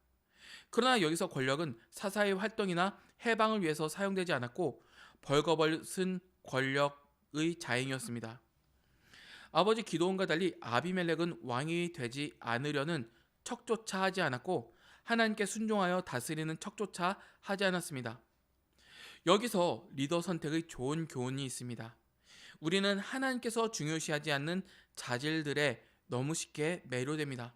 그러나 여기서 권력은 사사의 활동이나 해방을 위해서 사용되지 않았고 벌거벗은 권력의 자행이었습니다. 아버지 기드온과 달리 아비멜렉은 왕이 되지 않으려는 척조차 하지 않았고 하나님께 순종하여 다스리는 척조차 하지 않았습니다. 여기서 리더 선택의 좋은 교훈이 있습니다. 우리는 하나님께서 중요시하지 않는 자질들에 너무 쉽게 매료됩니다.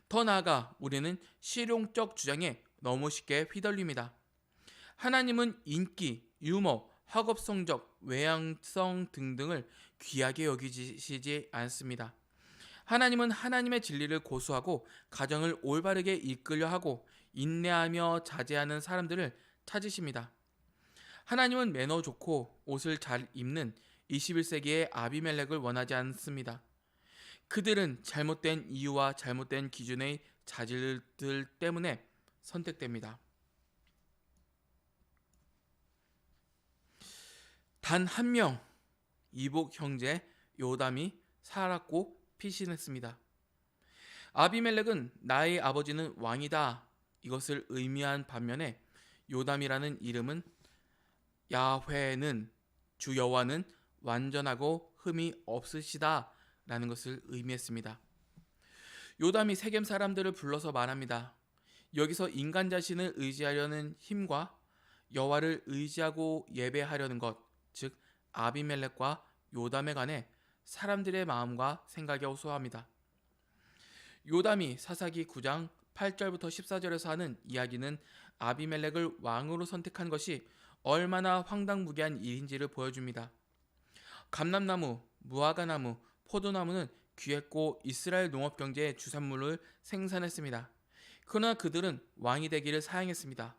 더 나아가 우리는 실용적 주장에 너무 쉽게 휘둘립니다. 하나님은 인기, 유머, 학업 성적, 외향성 등등을 귀하게 여기시지 않습니다. 하나님은 하나님의 진리를 고수하고 가정을 올바르게 이끌려 하고 인내하며 자제하는 사람들을 찾으십니다. 하나님은 매너 좋고 옷을 잘 입는 21세기의 아비멜렉을 원하지 않습니다. 그들은 잘못된 이유와 잘못된 기준의 자질들 때문에 선택됩니다. 단 한 명, 이복 형제 요담이 살았고 피신했습니다. 아비멜렉은 나의 아버지는 왕이다 이것을 의미한 반면에 요담이라는 이름은 야훼는 주 여호와는 완전하고 흠이 없으시다 라는 것을 의미했습니다. 요담이 세겜 사람들을 불러서 말합니다. 여기서 인간 자신을 의지하려는 힘과 여호와를 의지하고 예배하려는 것, 즉 아비멜렉과 요담에 관해 사람들의 마음과 생각이 호소합니다. 요담이 사사기 9장 8절부터 14절에서 하는 이야기는 아비멜렉을 왕으로 선택한 것이 얼마나 황당무계한 일인지를 보여줍니다. 감람나무, 무화과나무, 포도나무는 귀했고 이스라엘 농업 경제의 주산물을 생산했습니다. 그러나 그들은 왕이 되기를 사양했습니다.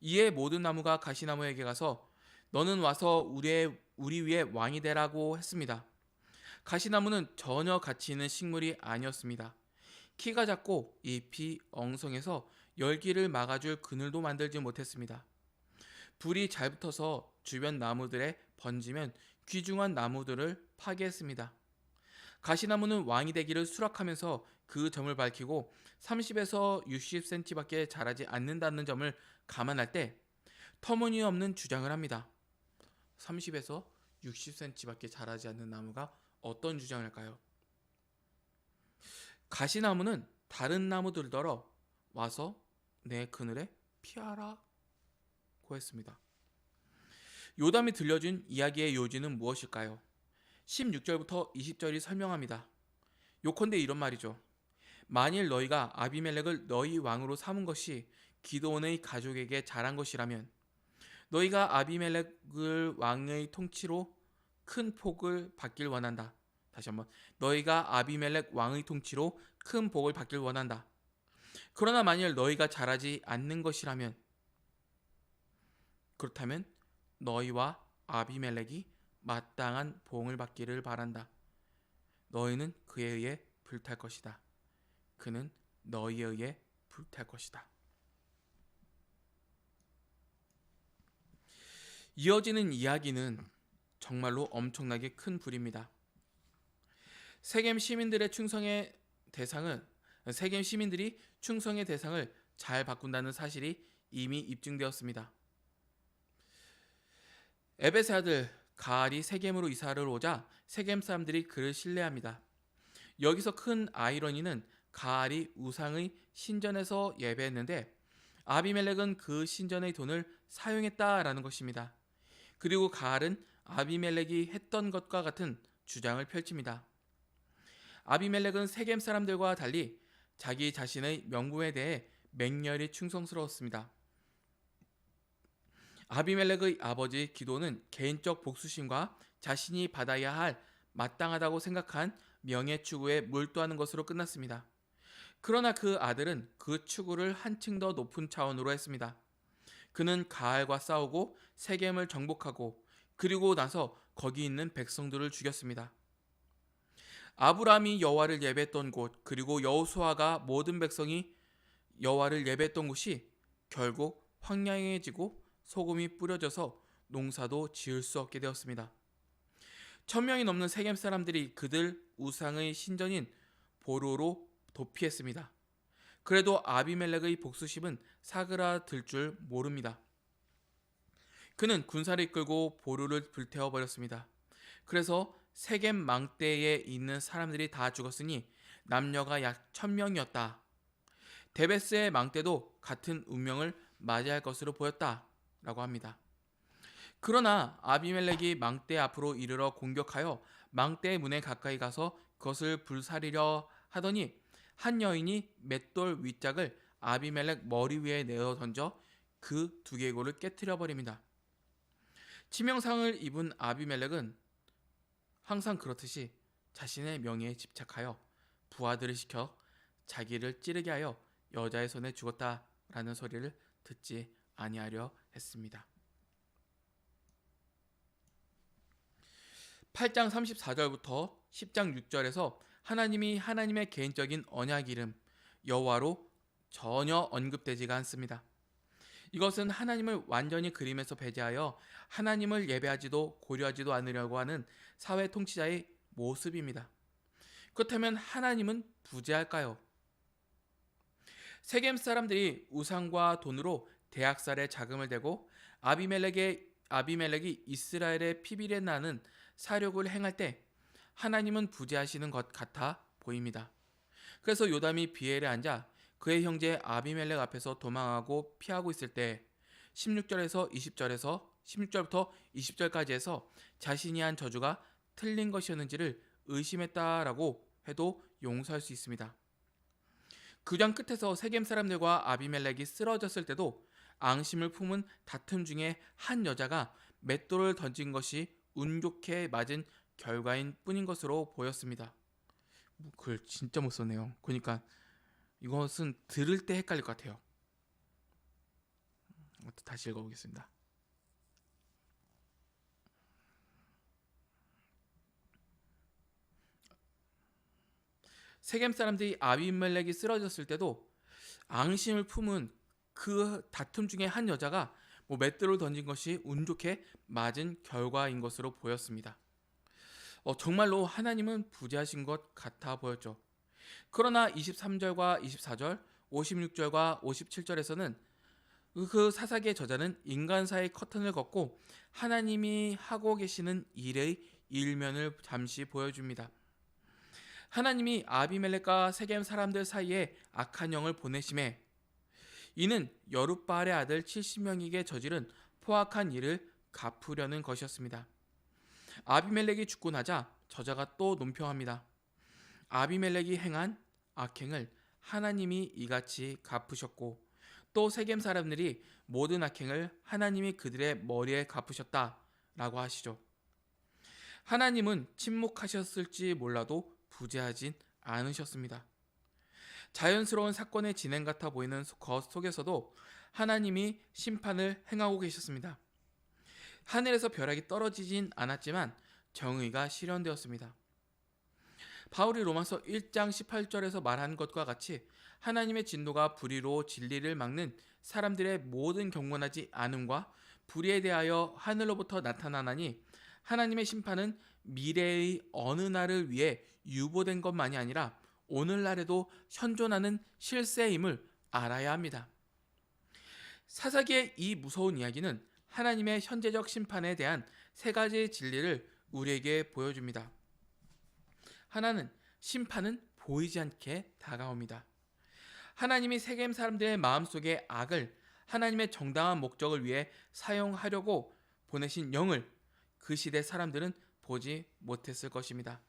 이에 모든 나무가 가시나무에게 가서 너는 와서 우리 위에 왕이 되라고 했습니다. 가시나무는 전혀 가치 있는 식물이 아니었습니다. 키가 작고 잎이 엉성해서 열기를 막아줄 그늘도 만들지 못했습니다. 불이 잘 붙어서 주변 나무들에 번지면 귀중한 나무들을 파괴했습니다. 가시나무는 왕이 되기를 수락하면서 그 점을 밝히고 30에서 60cm밖에 자라지 않는다는 점을 감안할 때 터무니없는 주장을 합니다. 30에서 60cm밖에 자라지 않는 나무가 어떤 주장을 할까요? 가시나무는 다른 나무들더러 와서 내 그늘에 피하라고 했습니다. 요담이 들려준 이야기의 요지는 무엇일까요? 16절부터 20절이 설명합니다. 요컨대 이런 말이죠. 만일 너희가 아비멜렉을 너희 왕으로 삼은 것이 기드온의 가족에게 잘한 것이라면 너희가 아비멜렉을 왕의 통치로 큰 복을 받길 원한다. 다시 한번 너희가 아비멜렉 왕의 통치로 큰 복을 받길 원한다. 그러나 만일 너희가 잘하지 않는 것이라면 그렇다면 너희와 아비멜렉이 마땅한 보응을 받기를 바란다. 너희는 그에 의해 불탈 것이다. 그는 너희에 의해 불탈 것이다. 이어지는 이야기는 정말로 엄청나게 큰 불입니다. 세겜 시민들이 충성의 대상을 잘 바꾼다는 사실이 이미 입증되었습니다. 에벳의 아들 가알이 세겜으로 이사를 오자 세겜 사람들이 그를 신뢰합니다. 여기서 큰 아이러니는 가알이 우상의 신전에서 예배했는데 아비멜렉은 그 신전의 돈을 사용했다라는 것입니다. 그리고 가알은 아비멜렉이 했던 것과 같은 주장을 펼칩니다. 아비멜렉은 세겜 사람들과 달리 자기 자신의 명분에 대해 맹렬히 충성스러웠습니다. 아비멜렉의 아버지 기도는 개인적 복수심과 자신이 받아야 할 마땅하다고 생각한 명예 추구에 몰두하는 것으로 끝났습니다. 그러나 그 아들은 그 추구를 한층 더 높은 차원으로 했습니다. 그는 가알과 싸우고 세겜을 정복하고 그리고 나서 거기 있는 백성들을 죽였습니다. 아브라함이 여호와를 예배했던 곳 그리고 여호수아가 모든 백성이 여호와를 예배했던 곳이 결국 황량해지고 소금이 뿌려져서 농사도 지을 수 없게 되었습니다. 1000명이 넘는 세겜 사람들이 그들 우상의 신전인 보로로 도피했습니다. 그래도 아비멜렉의 복수심은 사그라들 줄 모릅니다. 그는 군사를 이끌고 보로를 불태워 버렸습니다. 그래서 세겜 망대에 있는 사람들이 다 죽었으니 남녀가 약 1000명이었다. 데베스의 망대도 같은 운명을 맞이할 것으로 보였다라고 합니다. 그러나 아비멜렉이 망대 앞으로 이르러 공격하여 망대의 문에 가까이 가서 그것을 불사리려 하더니 한 여인이 맷돌 윗짝을 아비멜렉 머리 위에 내어 던져 그 두개골을 깨뜨려 버립니다. 치명상을 입은 아비멜렉은 항상 그렇듯이 자신의 명예에 집착하여 부하들을 시켜 자기를 찌르게 하여 여자의 손에 죽었다라는 소리를 듣지 아니하려 했습니다. 8장 34절부터 10장 6절에서 하나님이 하나님의 개인적인 언약 이름 여호와로 전혀 언급되지가 않습니다. 이것은 하나님을 완전히 그림에서 배제하여 하나님을 예배하지도 고려하지도 않으려고 하는 사회 통치자의 모습입니다. 그렇다면 하나님은 부재할까요? 세겜 사람들이 우상과 돈으로 대학살에 자금을 대고 아비멜렉이 이스라엘의 피비에 나는 사력을 행할 때 하나님은 부재하시는 것 같아 보입니다. 그래서 요담이 비엘에 앉아 그의 형제 아비멜렉 앞에서 도망하고 피하고 있을 때 16절에서 20절에서 16절부터 20절까지 해서 자신이 한 저주가 틀린 것이었는지를 의심했다라고 해도 용서할 수 있습니다. 9장 끝에서 세겜 사람들과 아비멜렉이 쓰러졌을 때도 앙심을 품은 다툼 중에 한 여자가 맷돌을 던진 것이 운 좋게 맞은 결과인 뿐인 것으로 보였습니다. 글 진짜 못 썼네요. 그러니까 이것은 들을 때 헷갈릴 것 같아요. 다시 읽어보겠습니다. 세겜 사람들이 아비멜렉이 쓰러졌을 때도 앙심을 품은 그 다툼 중에 한 여자가 맷돌을 던진 것이 운 좋게 맞은 결과인 것으로 보였습니다. 정말로 하나님은 부재하신 것 같아 보였죠. 그러나 23절과 24절, 56절과 57절에서는 그 사사기의 저자는 인간사의 커튼을 걷고 하나님이 하고 계시는 일의 일면을 잠시 보여줍니다. 하나님이 아비멜렉과 세겜 사람들 사이에 악한 영을 보내심에 이는 여룻바알의 아들 70명에게 저지른 포악한 일을 갚으려는 것이었습니다. 아비멜렉이 죽고 나자 저자가 또 논평합니다. 아비멜렉이 행한 악행을 하나님이 이같이 갚으셨고 또 세겜 사람들이 모든 악행을 하나님이 그들의 머리에 갚으셨다라고 하시죠. 하나님은 침묵하셨을지 몰라도 부재하진 않으셨습니다. 자연스러운 사건의 진행 같아 보이는 것 속에서도 하나님이 심판을 행하고 계셨습니다. 하늘에서 벼락이 떨어지진 않았지만 정의가 실현되었습니다. 바울이 로마서 1장 18절에서 말한 것과 같이 하나님의 진노가 불의로 진리를 막는 사람들의 모든 경건하지 않음과 불의에 대하여 하늘로부터 나타나나니 하나님의 심판은 미래의 어느 날을 위해 유보된 것만이 아니라 오늘날에도 현존하는 실세임을 알아야 합니다. 사사기의 이 무서운 이야기는 하나님의 현재적 심판에 대한 세 가지 진리를 우리에게 보여줍니다. 하나는 심판은 보이지 않게 다가옵니다. 하나님이 세겜 사람들의 마음속의 악을 하나님의 정당한 목적을 위해 사용하려고 보내신 영을 그 시대 사람들은 보지 못했을 것입니다.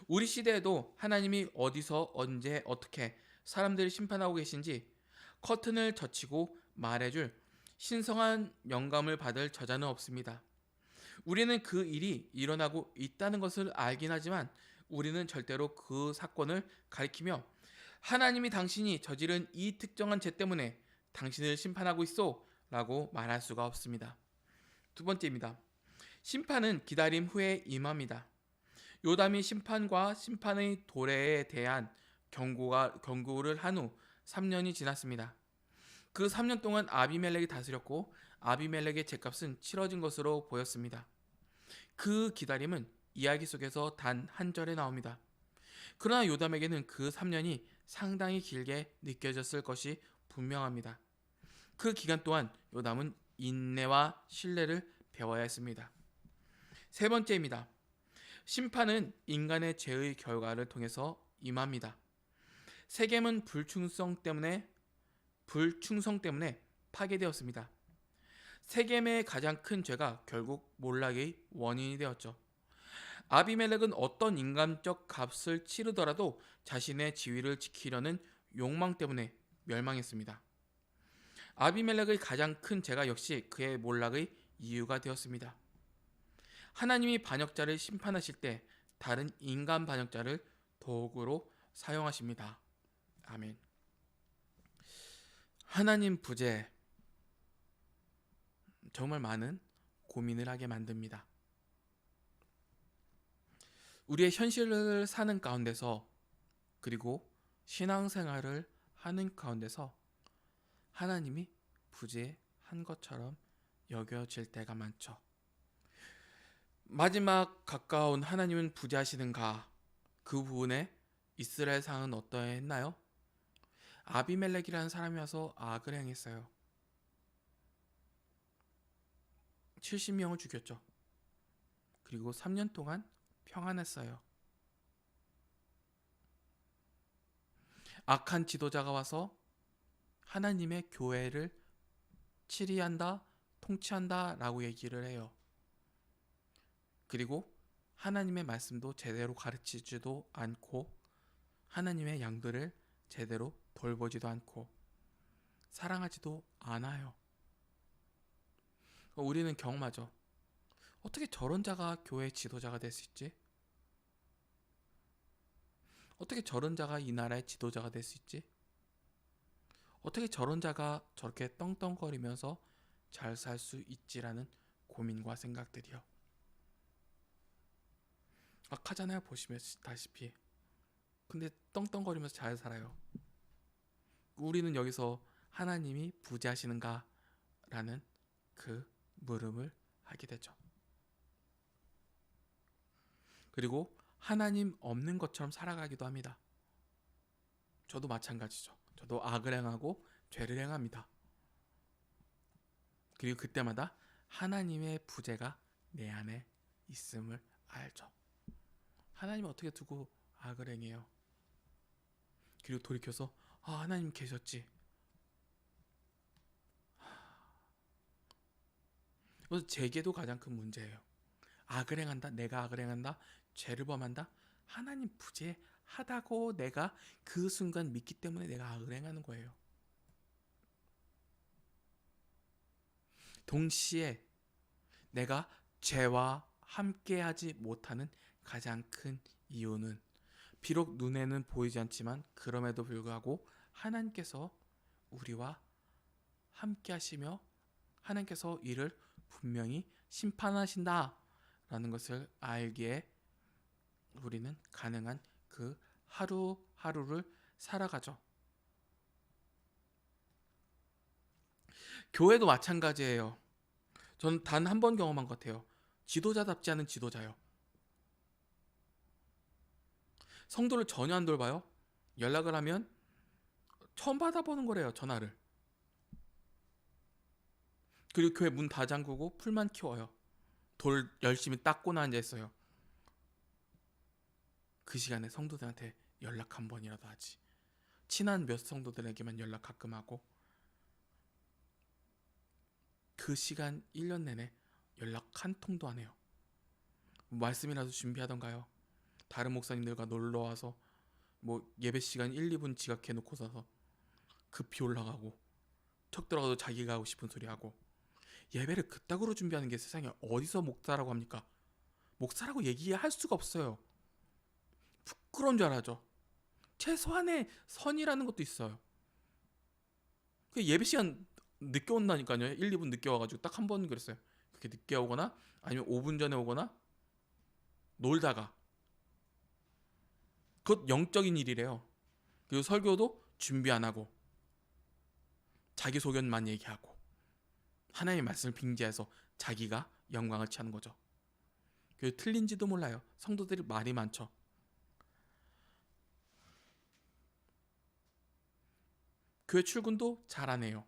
우리 시대에도 하나님이 어디서 언제 어떻게 사람들을 심판하고 계신지 커튼을 젖히고 말해줄 신성한 영감을 받을 저자는 없습니다. 우리는 그 일이 일어나고 있다는 것을 알긴 하지만 우리는 절대로 그 사건을 가리키며 하나님이 당신이 저지른 이 특정한 죄 때문에 당신을 심판하고 있어 라고 말할 수가 없습니다. 두 번째입니다. 심판은 기다림 후에 임합니다. 요담이 심판과 심판의 도래에 대한 경고를 한 후 3년이 지났습니다. 그 3년 동안 아비멜렉이 다스렸고 아비멜렉의 죄값은 치러진 것으로 보였습니다. 그 기다림은 이야기 속에서 단 한 절에 나옵니다. 그러나 요담에게는 그 3년이 상당히 길게 느껴졌을 것이 분명합니다. 그 기간 동안 요담은 인내와 신뢰를 배워야 했습니다. 세 번째입니다. 심판은 인간의 죄의 결과를 통해서 임합니다. 세겜은 불충성 때문에 파괴되었습니다. 세겜의 가장 큰 죄가 결국 몰락의 원인이 되었죠. 아비멜렉은 어떤 인간적 값을 치르더라도 자신의 지위를 지키려는 욕망 때문에 멸망했습니다. 아비멜렉의 가장 큰 죄가 역시 그의 몰락의 이유가 되었습니다. 하나님이 반역자를 심판하실 때 다른 인간 반역자를 도구로 사용하십니다. 아멘. 하나님 부재, 정말 많은 고민을 하게 만듭니다. 우리의 현실을 사는 가운데서, 그리고 신앙생활을 하는 가운데서 하나님이 부재한 것처럼 여겨질 때가 많죠. 마지막 가까운 하나님은 부재하시는가, 그 부분에 이스라엘 상은 어떠했나요? 아비멜렉이라는 사람이 와서 악을 행했어요. 70명을 죽였죠. 그리고 3년 동안 평안했어요. 악한 지도자가 와서 하나님의 교회를 치리한다, 통치한다 라고 얘기를 해요. 그리고 하나님의 말씀도 제대로 가르치지도 않고 하나님의 양들을 제대로 돌보지도 않고 사랑하지도 않아요. 우리는 경험하죠. 어떻게 저런 자가 교회 지도자가 될 수 있지? 어떻게 저런 자가 이 나라의 지도자가 될 수 있지? 어떻게 저런 자가 저렇게 떵떵거리면서 잘 살 수 있지라는 고민과 생각들이요. 악하잖아요, 보시다시피. 근데 떵떵거리면서 잘 살아요. 우리는 여기서 하나님이 부재하시는가? 라는 그 물음을 하게 되죠. 그리고 하나님 없는 것처럼 살아가기도 합니다. 저도 마찬가지죠. 저도 악을 행하고 죄를 행합니다. 그리고 그때마다 하나님의 부재가 내 안에 있음을 알죠. 하나님 어떻게 두고 악을 행해요? 그리고 돌이켜서 하나님 계셨지. 그래서 제게도 가장 큰 문제예요. 악을 행한다, 내가 악을 행한다, 죄를 범한다. 하나님 부재하다고 내가 그 순간 믿기 때문에 내가 악을 행하는 거예요. 동시에 내가 죄와 함께하지 못하는 가장 큰 이유는, 비록 눈에는 보이지 않지만 그럼에도 불구하고 하나님께서 우리와 함께 하시며 하나님께서 이를 분명히 심판하신다라는 것을 알기에 우리는 가능한 그 하루하루를 살아가죠. 교회도 마찬가지예요. 저는 단 한 번 경험한 것 같아요. 지도자답지 않은 지도자요. 성도를 전혀 안 돌봐요. 연락을 하면 처음 받아보는 거래요, 전화를. 그리고 교회 문 다 잠그고 풀만 키워요. 돌 열심히 닦고나 앉아있어요. 그 시간에 성도들한테 연락 한 번이라도 하지. 친한 몇 성도들에게만 연락 가끔 하고, 그 시간 1년 내내 연락 한 통도 안 해요. 말씀이라도 준비하던가요. 다른 목사님들과 놀러와서 예배 시간 1, 2분 지각해 놓고서 급히 올라가고, 척 들어가도 자기가 하고 싶은 소리 하고. 예배를 그따구로 준비하는 게 세상에 어디서 목사라고 합니까? 목사라고 얘기할 수가 없어요. 부끄러운 줄 알아죠. 최소한의 선이라는 것도 있어요. 예배 시간 늦게 온다니까요. 1, 2분 늦게 와가지고 딱 한 번 그랬어요. 그렇게 늦게 오거나 아니면 5분 전에 오거나 놀다가. 그것 영적인 일이래요. 그리고 설교도 준비 안 하고 자기소견만 얘기하고 하나님의 말씀을 빙자해서 자기가 영광을 취하는 거죠. 그리고 틀린지도 몰라요. 성도들이 말이 많죠. 교회 출근도 잘 안 해요.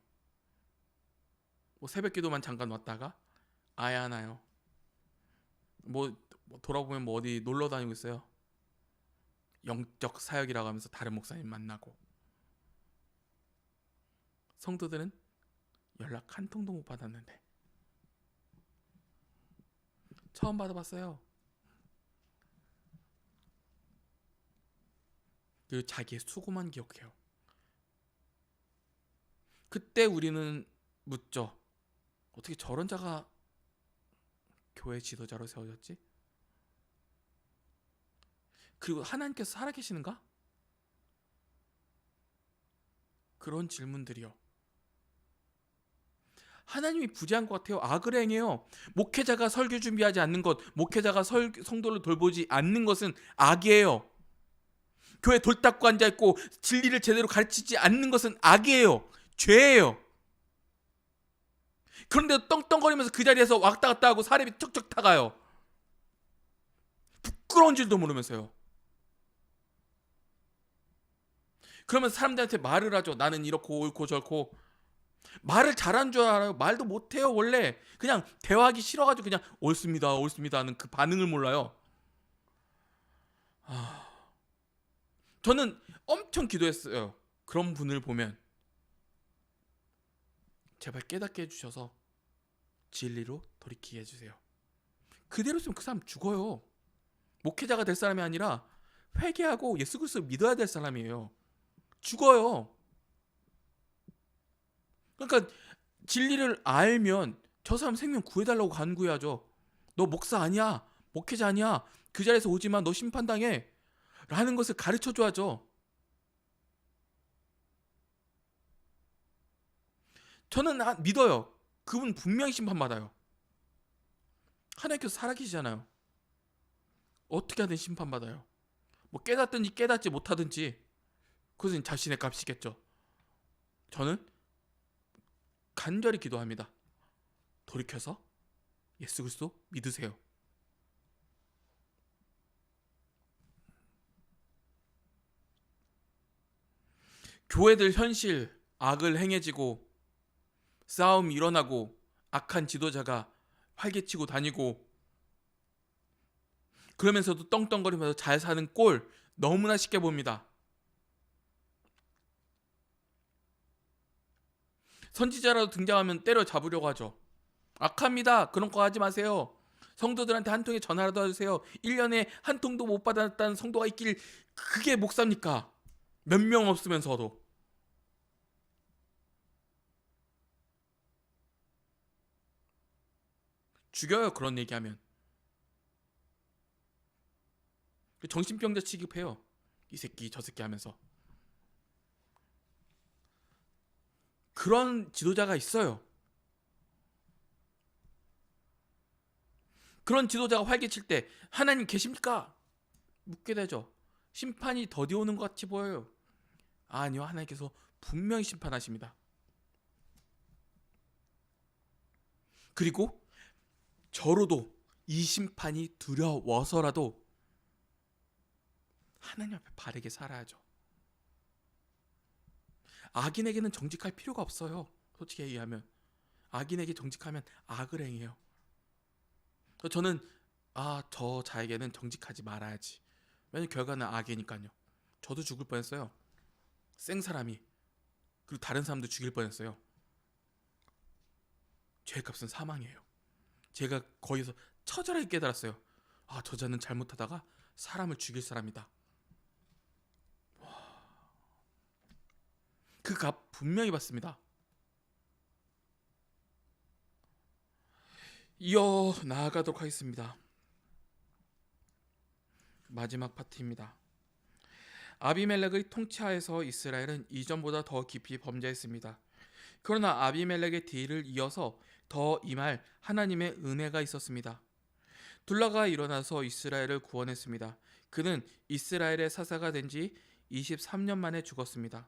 새벽 기도만 잠깐 왔다가 아예 안 와요. 돌아보면 어디 놀러 다니고 있어요. 영적 사역이라고 하면서 다른 목사님 만나고. 성도들은 연락 한 통도 못 받았는데 처음 받아봤어요. 그리고 자기의 수고만 기억해요. 그때 우리는 묻죠. 어떻게 저런 자가 교회 지도자로 세워졌지? 그리고 하나님께서 살아계시는가? 그런 질문들이요. 하나님이 부재한 것 같아요. 악을 행해요. 목회자가 설교 준비하지 않는 것, 목회자가 성도를 돌보지 않는 것은 악이에요. 교회 돌 닦고 앉아있고 진리를 제대로 가르치지 않는 것은 악이에요. 죄예요. 그런데 떵떵거리면서 그 자리에서 왔다 갔다 하고 사람이 척척 타가요. 부끄러운 줄도 모르면서요. 그러면 사람들한테 말을 하죠. 나는 이렇고 옳고 저렇고. 말을 잘한 줄 알아요. 말도 못해요. 원래 그냥 대화하기 싫어가지고 그냥 옳습니다 옳습니다 하는 그 반응을 몰라요. 저는 엄청 기도했어요. 그런 분을 보면 제발 깨닫게 해주셔서 진리로 돌이키게 해주세요. 그대로 있으면 그 사람 죽어요. 목회자가 될 사람이 아니라 회개하고 예수 그리스도를 믿어야 될 사람이에요. 죽어요. 그러니까 진리를 알면 저 사람 생명 구해달라고 간구해야죠. 너 목사 아니야, 목회자 아니야, 그 자리에서 오지마, 너 심판당해 라는 것을 가르쳐줘야죠. 저는 믿어요. 그분 분명히 심판받아요. 하나님께서 살아계시잖아요. 어떻게 하든 심판받아요. 뭐 깨닫든지 깨닫지 못하든지 그것은 자신의 값이겠죠. 저는 간절히 기도합니다. 돌이켜서 예수 그리스도 믿으세요. 교회들 현실, 악을 행해지고 싸움이 일어나고 악한 지도자가 활개치고 다니고 그러면서도 떵떵거리면서 잘 사는 꼴 너무나 쉽게 봅니다. 선지자라도 등장하면 때려잡으려고 하죠. 악합니다. 그런 거 하지 마세요. 성도들한테 한 통의 전화라도 해주세요. 1년에 한 통도 못 받았다는 성도가 있길, 그게 목사입니까? 몇 명 없으면서도. 죽여요, 그런 얘기하면. 정신병자 취급해요. 이 새끼 저 새끼 하면서. 그런 지도자가 있어요. 그런 지도자가 활개칠 때 하나님 계십니까? 묻게 되죠. 심판이 더디 오는 것 같이 보여요. 아니요, 하나님께서 분명히 심판하십니다. 그리고 저로도 이 심판이 두려워서라도 하나님 앞에 바르게 살아야죠. 악인에게는 정직할 필요가 없어요. 솔직히 얘기하면 악인에게 정직하면 악을 행해요. 저는 저 자에게는 정직하지 말아야지. 왜냐면 결과는 악이니까요. 저도 죽을 뻔했어요. 생사람이. 그리고 다른 사람도 죽일 뻔했어요. 죄값은 사망이에요. 제가 거기서 처절하게 깨달았어요. 저자는 잘못하다가 사람을 죽일 사람이다. 그 값 분명히 받습니다. 이어 나아가도록 하겠습니다. 마지막 파트입니다. 아비멜렉의 통치하에서 이스라엘은 이전보다 더 깊이 범죄했습니다. 그러나 아비멜렉의 뒤를 이어서 더 임할 하나님의 은혜가 있었습니다. 둘라가 일어나서 이스라엘을 구원했습니다. 그는 이스라엘의 사사가 된 지 23년 만에 죽었습니다.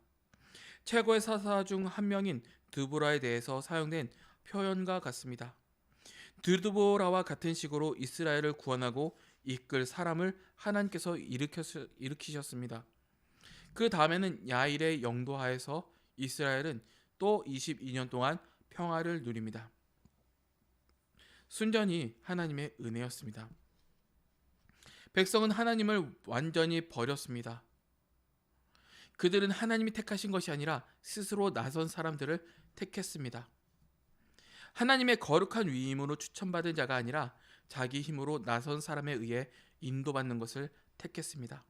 최고의 사사 중 한 명인 드보라에 대해서 사용된 표현과 같습니다. 드보라와 같은 식으로 이스라엘을 구원하고 이끌 사람을 하나님께서 일으키셨습니다. 그 다음에는 야일의 영도하에서 이스라엘은 또 22년 동안 평화를 누립니다. 순전히 하나님의 은혜였습니다. 백성은 하나님을 완전히 버렸습니다. 그들은 하나님이 택하신 것이 아니라 스스로 나선 사람들을 택했습니다. 하나님의 거룩한 위임으로 추천받은 자가 아니라 자기 힘으로 나선 사람에 의해 인도받는 것을 택했습니다.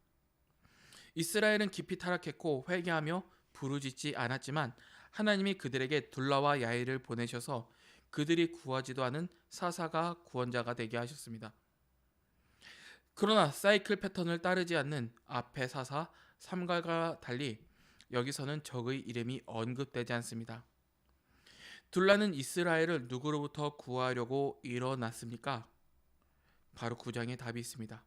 이스라엘은 깊이 타락했고 회개하며 부르짖지 않았지만 하나님이 그들에게 둘라와 야일을 보내셔서 그들이 구하지도 않은 사사가 구원자가 되게 하셨습니다. 그러나 사이클 패턴을 따르지 않는 앞의 사사 3가과 달리 여기서는 적의 이름이 언급되지 않습니다. 둘라는 이스라엘을 누구로부터 구하려고 일어났습니까? 바로 9장에 답이 있습니다.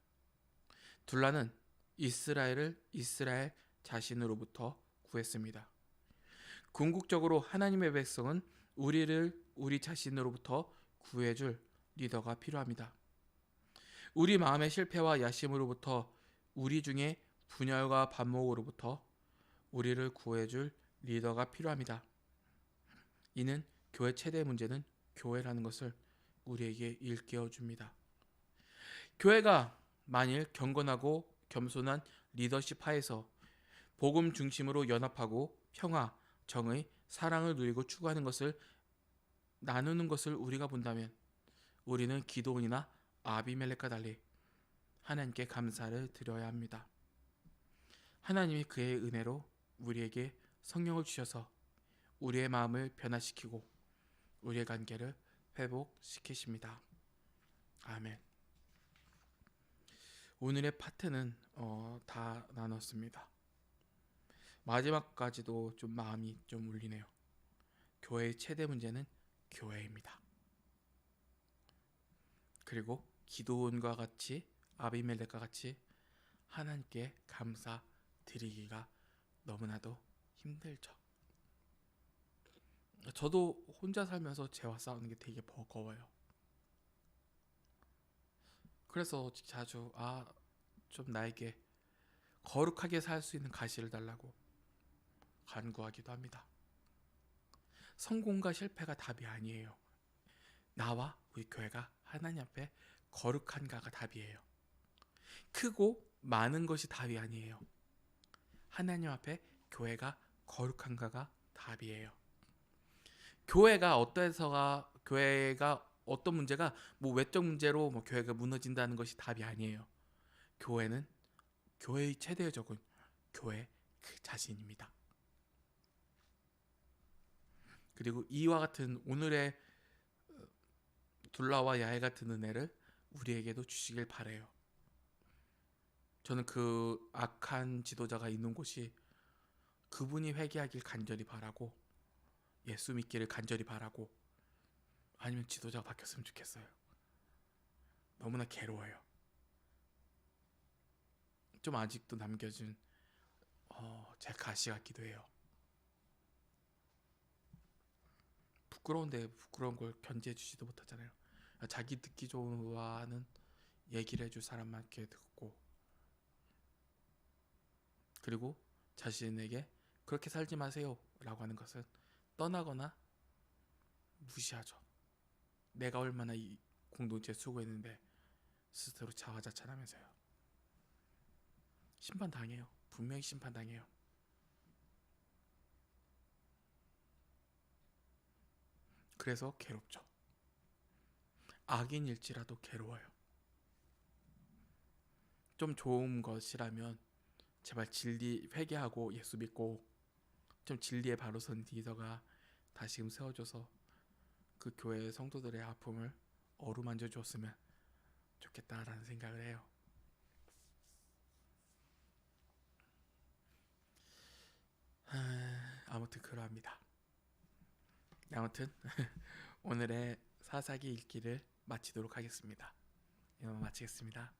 둘라는 이스라엘을 이스라엘 자신으로부터 구했습니다. 궁극적으로 하나님의 백성은 우리를 우리 자신으로부터 구해줄 리더가 필요합니다. 우리 마음의 실패와 야심으로부터, 우리 중에 분열과 반목으로부터 우리를 구해줄 리더가 필요합니다. 이는 교회 최대 문제는 교회라는 것을 우리에게 일깨워 줍니다. 교회가 만일 경건하고 겸손한 리더십 하에서 복음 중심으로 연합하고 평화, 정의, 사랑을 누리고 추구하는 것을 나누는 것을 우리가 본다면 우리는 기드온이나 아비멜렉과 달리 하나님께 감사를 드려야 합니다. 하나님이 그의 은혜로 우리에게 성령을 주셔서 우리의 마음을 변화시키고 우리의 관계를 회복시키십니다. 아멘. 오늘의 파트는 다 나눴습니다. 마지막까지도 좀 마음이 좀 울리네요. 교회의 최대 문제는 교회입니다. 그리고 기드온과 같이 아비멜렉과 같이 하나님께 감사 드리기가 너무나도 힘들죠. 저도 혼자 살면서 죄와 싸우는 게 되게 버거워요. 그래서 자주 좀 나에게 거룩하게 살 수 있는 가시를 달라고 간구하기도 합니다. 성공과 실패가 답이 아니에요. 나와 우리 교회가 하나님 앞에 거룩한가가 답이에요. 크고 많은 것이 답이 아니에요. 하나님 앞에 교회가 거룩한가가 답이에요. 교회가 어떤 문제가 외적 문제로 교회가 무너진다는 것이 답이 아니에요. 교회는 교회의 최대의 적은 교회 그 자신입니다. 그리고 이와 같은 오늘의 둘라와 야일 같은 은혜를 우리에게도 주시길 바라요. 저는 그 악한 지도자가 있는 곳이 그분이 회개하길 간절히 바라고, 예수 믿기를 간절히 바라고, 아니면 지도자가 바뀌었으면 좋겠어요. 너무나 괴로워요. 좀 아직도 남겨진 제 가시 같기도 해요. 부끄러운데 부끄러운 걸 견제해 주지도 못하잖아요. 자기 듣기 좋아하는 얘기를 해줄 사람만 이렇게 듣고, 그리고 자신에게 그렇게 살지 마세요 라고 하는 것은 떠나거나 무시하죠. 내가 얼마나 이 공동체에 수고했는데 스스로 자화자찬하면서요. 심판당해요. 분명히 심판당해요. 그래서 괴롭죠. 악인일지라도 괴로워요. 좀 좋은 것이라면 제발 진리 회개하고 예수 믿고 좀 진리의 바로 선 리더가 다시금 세워줘서 그 교회의 성도들의 아픔을 어루만져 주었으면 좋겠다라는 생각을 해요. 아무튼 그러합니다. 아무튼 오늘의 사사기 읽기를 마치도록 하겠습니다. 이만 마치겠습니다.